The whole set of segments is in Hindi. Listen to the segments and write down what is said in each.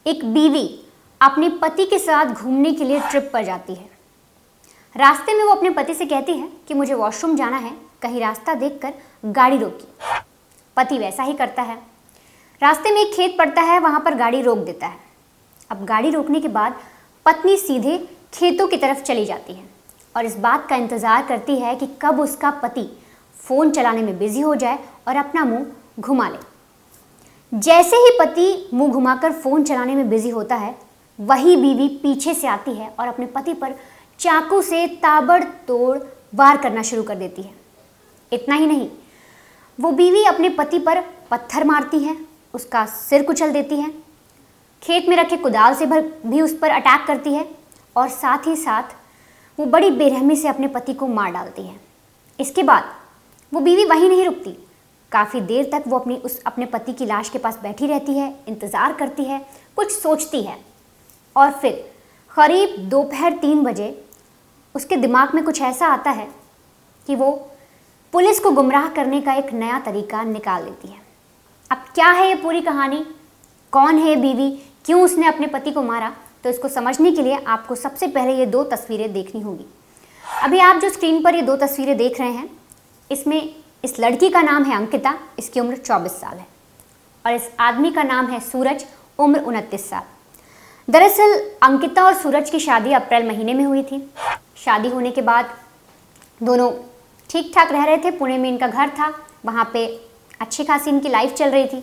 एक बीवी अपने पति के साथ घूमने के लिए ट्रिप पर जाती है। रास्ते में वो अपने पति से कहती है कि मुझे वॉशरूम जाना है, कहीं रास्ता देखकर गाड़ी रोकी। पति वैसा ही करता है। रास्ते में एक खेत पड़ता है, वहां पर गाड़ी रोक देता है। अब गाड़ी रोकने के बाद पत्नी सीधे खेतों की तरफ चली जाती है और इस बात का इंतजार करती है कि कब उसका पति फोन चलाने में बिजी हो जाए और अपना मुंह घुमा ले। जैसे ही पति मुंह घुमाकर फोन चलाने में बिजी होता है, वही बीवी पीछे से आती है और अपने पति पर चाकू से ताबड़तोड़ वार करना शुरू कर देती है। इतना ही नहीं, वो बीवी अपने पति पर पत्थर मारती है, उसका सिर कुचल देती है, खेत में रखे कुदाल से भी उस पर अटैक करती है और साथ ही साथ वो बड़ी बेरहमी से अपने पति को मार डालती है। इसके बाद वो बीवी वहीं नहीं रुकती। काफ़ी देर तक वो अपने पति की लाश के पास बैठी रहती है, इंतज़ार करती है, कुछ सोचती है और फिर करीब दोपहर 3 बजे उसके दिमाग में कुछ ऐसा आता है कि वो पुलिस को गुमराह करने का एक नया तरीका निकाल लेती है। अब क्या है ये पूरी कहानी, कौन है बीवी, क्यों उसने अपने पति को मारा, तो इसको समझने के लिए आपको सबसे पहले ये 2 तस्वीरें देखनी होगी। अभी आप जो स्क्रीन पर ये 2 तस्वीरें देख रहे हैं, इसमें इस लड़की का नाम है अंकिता, इसकी उम्र 24 साल है और इस आदमी का नाम है सूरज, उम्र 29 साल। दरअसल अंकिता और सूरज की शादी अप्रैल महीने में हुई थी। शादी होने के बाद दोनों ठीक ठाक रह रहे थे। पुणे में इनका घर था, वहाँ पे अच्छी खासी इनकी लाइफ चल रही थी।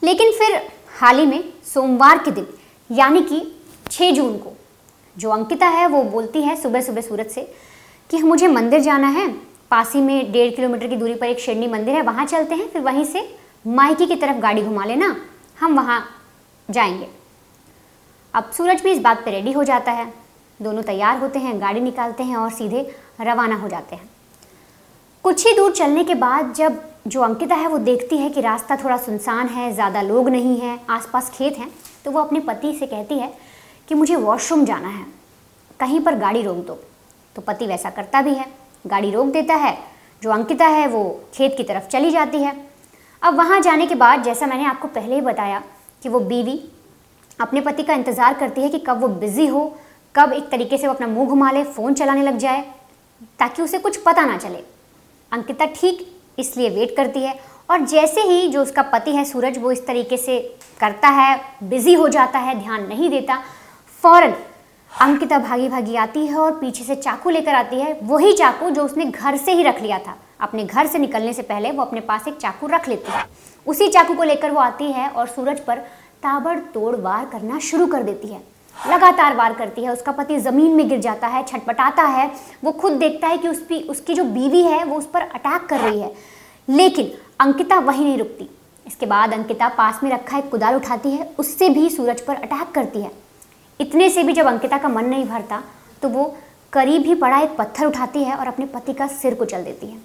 लेकिन फिर हाल ही में सोमवार के दिन यानी कि 6 जून को जो अंकिता है वो बोलती है सुबह सुबह सूरज से कि मुझे मंदिर जाना है, पास ही में 1.5 किलोमीटर की दूरी पर एक शिरडी मंदिर है, वहाँ चलते हैं, फिर वहीं से मायके की तरफ गाड़ी घुमा लेना, हम वहाँ जाएंगे। अब सूरज भी इस बात पे रेडी हो जाता है। दोनों तैयार होते हैं, गाड़ी निकालते हैं और सीधे रवाना हो जाते हैं। कुछ ही दूर चलने के बाद जब जो अंकिता है वो देखती है कि रास्ता थोड़ा सुनसान है, ज़्यादा लोग नहीं हैं, आसपास खेत हैं, तो वो अपने पति से कहती है कि मुझे वॉशरूम जाना है, कहीं पर गाड़ी रोक दो। तो पति वैसा करता भी है, गाड़ी रोक देता है। जो अंकिता है वो खेत की तरफ चली जाती है। अब वहाँ जाने के बाद जैसा मैंने आपको पहले ही बताया कि वो बीवी अपने पति का इंतज़ार करती है कि कब वो बिज़ी हो, कब एक तरीके से वो अपना मुंह घुमा ले, फ़ोन चलाने लग जाए ताकि उसे कुछ पता ना चले। अंकिता ठीक इसलिए वेट करती है और जैसे ही जो उसका पति है सूरज वो इस तरीके से करता है, बिज़ी हो जाता है, ध्यान नहीं देता, फ़ौरन अंकिता भागी भागी आती है और पीछे से चाकू लेकर आती है। वही चाकू जो उसने घर से ही रख लिया था। अपने घर से निकलने से पहले वो अपने पास एक चाकू रख लेती है। उसी चाकू को लेकर वो आती है और सूरज पर ताबड़तोड़ वार करना शुरू कर देती है। लगातार वार करती है। उसका पति ज़मीन में गिर जाता है, छटपटाता है। वो खुद देखता है कि उसकी जो बीवी है वो उस पर अटैक कर रही है, लेकिन अंकिता वहीं नहीं रुकती। इसके बाद अंकिता पास में रखा एक कुदाल उठाती है, उससे भी सूरज पर अटैक करती है। इतने से भी जब अंकिता का मन नहीं भरता तो वो करीब ही पड़ा एक पत्थर उठाती है और अपने पति का सिर कुचल देती है।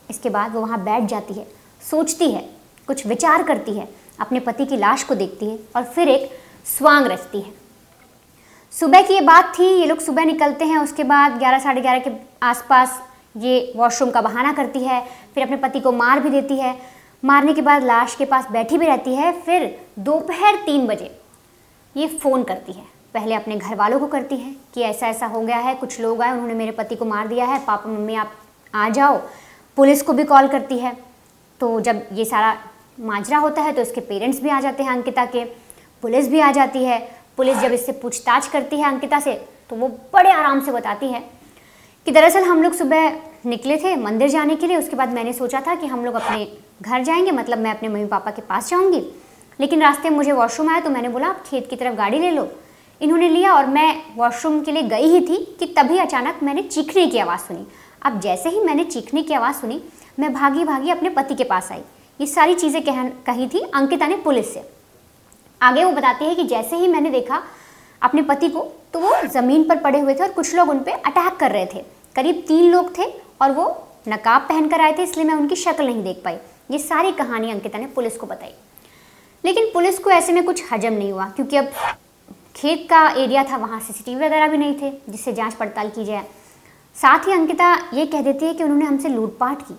इसके बाद वो वहाँ बैठ जाती है, सोचती है, कुछ विचार करती है, अपने पति की लाश को देखती है और फिर एक स्वांग रचती है। सुबह की ये बात थी, ये लोग सुबह निकलते हैं। उसके बाद 11 साढ़े 11 के आसपास ये वॉशरूम का बहाना करती है, फिर अपने पति को मार भी देती है। मारने के बाद लाश के पास बैठी भी रहती है। फिर दोपहर 3 बजे ये फ़ोन करती है। पहले अपने घर वालों को करती है कि ऐसा ऐसा हो गया है, कुछ लोग आए, उन्होंने मेरे पति को मार दिया है, पापा मम्मी आप आ जाओ। पुलिस को भी कॉल करती है। तो जब ये सारा माजरा होता है तो इसके पेरेंट्स भी आ जाते हैं अंकिता के, पुलिस भी आ जाती है। पुलिस जब इससे पूछताछ करती है अंकिता से तो वो बड़े आराम से बताती है कि दरअसल हम लोग सुबह निकले थे मंदिर जाने के लिए, उसके बाद मैंने सोचा था कि हम लोग अपने घर जाएंगे, मतलब मैं अपने मम्मी पापा के पास जाऊंगी, लेकिन रास्ते में मुझे वॉशरूम आया तो मैंने बोला आप खेत की तरफ गाड़ी ले लो। इन्होंने लिया और मैं वॉशरूम के लिए गई ही थी कि तभी अचानक मैंने चीखने की आवाज़ सुनी। अब जैसे ही मैंने चीखने की आवाज़ सुनी मैं भागी भागी अपने पति के पास आई। ये सारी चीज़ें कही थी अंकिता ने पुलिस से। आगे वो बताती है कि जैसे ही मैंने देखा अपने पति को तो वो ज़मीन पर पड़े हुए थे और कुछ लोग उन पर अटैक कर रहे थे। करीब 3 लोग थे और वो नकाब पहन कर आए थे, इसलिए मैं उनकी शक्ल नहीं देख पाई। ये सारी कहानी अंकिता ने पुलिस को बताई, लेकिन पुलिस को ऐसे में कुछ हजम नहीं हुआ क्योंकि अब खेत का एरिया था, वहाँ सीसीटीवी वगैरह भी नहीं थे जिससे जांच पड़ताल की जाए। साथ ही अंकिता ये कह देती है कि उन्होंने हमसे लूटपाट की।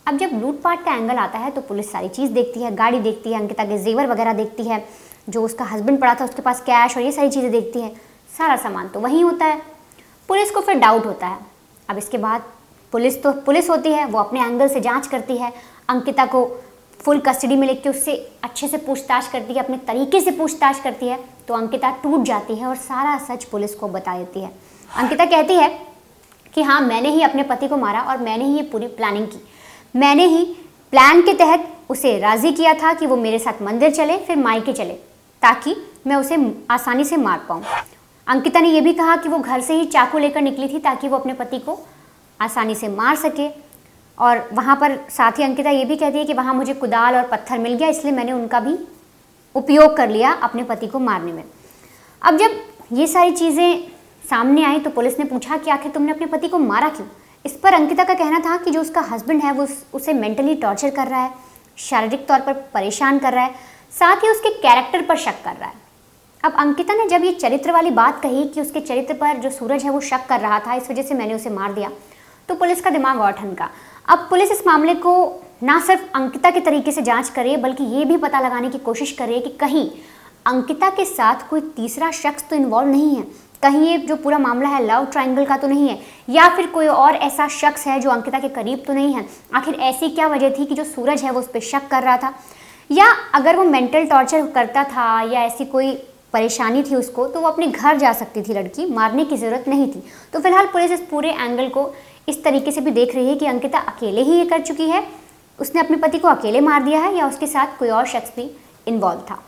अब जब लूटपाट का एंगल आता है तो पुलिस सारी चीज़ देखती है, गाड़ी देखती है, अंकिता के जेवर वगैरह देखती है, जो उसका हस्बैंड पड़ा था उसके पास कैश और ये सारी चीज़ें देखती है, सारा सामान तो वहीं होता है। पुलिस को फिर डाउट होता है। अब इसके बाद पुलिस होती है, वो अपने एंगल से जांच करती है, अंकिता को फुल कस्टडी में लेके उससे अच्छे से पूछताछ करती है, अपने तरीके से पूछताछ करती है। तो अंकिता टूट जाती है और सारा सच पुलिस को बता देती है। अंकिता कहती है कि हाँ, मैंने ही अपने पति को मारा और मैंने ही ये पूरी प्लानिंग की। मैंने ही प्लान के तहत उसे राज़ी किया था कि वो मेरे साथ मंदिर चले, फिर मायके चले, ताकि मैं उसे आसानी से मार पाऊँ। अंकिता ने यह भी कहा कि वो घर से ही चाकू लेकर निकली थी ताकि वो अपने पति को आसानी से मार सके। और वहाँ पर साथ ही अंकिता ये भी कहती है कि वहाँ मुझे कुदाल और पत्थर मिल गया, इसलिए मैंने उनका भी उपयोग कर लिया अपने पति को मारने में। अब जब ये सारी चीज़ें सामने आई तो पुलिस ने पूछा कि आखिर तुमने अपने पति को मारा क्यों। इस पर अंकिता का कहना था कि जो उसका हस्बैंड है वो उसे मेंटली टॉर्चर कर रहा है, शारीरिक तौर पर परेशान कर रहा है, साथ ही उसके कैरेक्टर पर शक कर रहा है। अब अंकिता ने जब ये चरित्र वाली बात कही कि उसके चरित्र पर जो सूरज है वो शक कर रहा था, इस वजह से मैंने उसे मार दिया, तो पुलिस का दिमाग और ठनका। अब पुलिस इस मामले को ना सिर्फ अंकिता के तरीके से जांच करे बल्कि ये भी पता लगाने की कोशिश करे कि कहीं अंकिता के साथ कोई तीसरा शख्स तो इन्वॉल्व नहीं है, कहीं ये जो पूरा मामला है लव ट्रायंगल का तो नहीं है, या फिर कोई और ऐसा शख्स है जो अंकिता के करीब तो नहीं है। आखिर ऐसी क्या वजह थी कि जो सूरज है वो उस पर शक कर रहा था, या अगर वो मेंटल टॉर्चर करता था या ऐसी कोई परेशानी थी उसको तो वो अपने घर जा सकती थी, लड़की मारने की ज़रूरत नहीं थी। तो फिलहाल पुलिस इस पूरे एंगल को इस तरीके से भी देख रही है कि अंकिता अकेले ही ये कर चुकी है, उसने अपने पति को अकेले मार दिया है, या उसके साथ कोई और शख्स भी इन्वॉल्व था।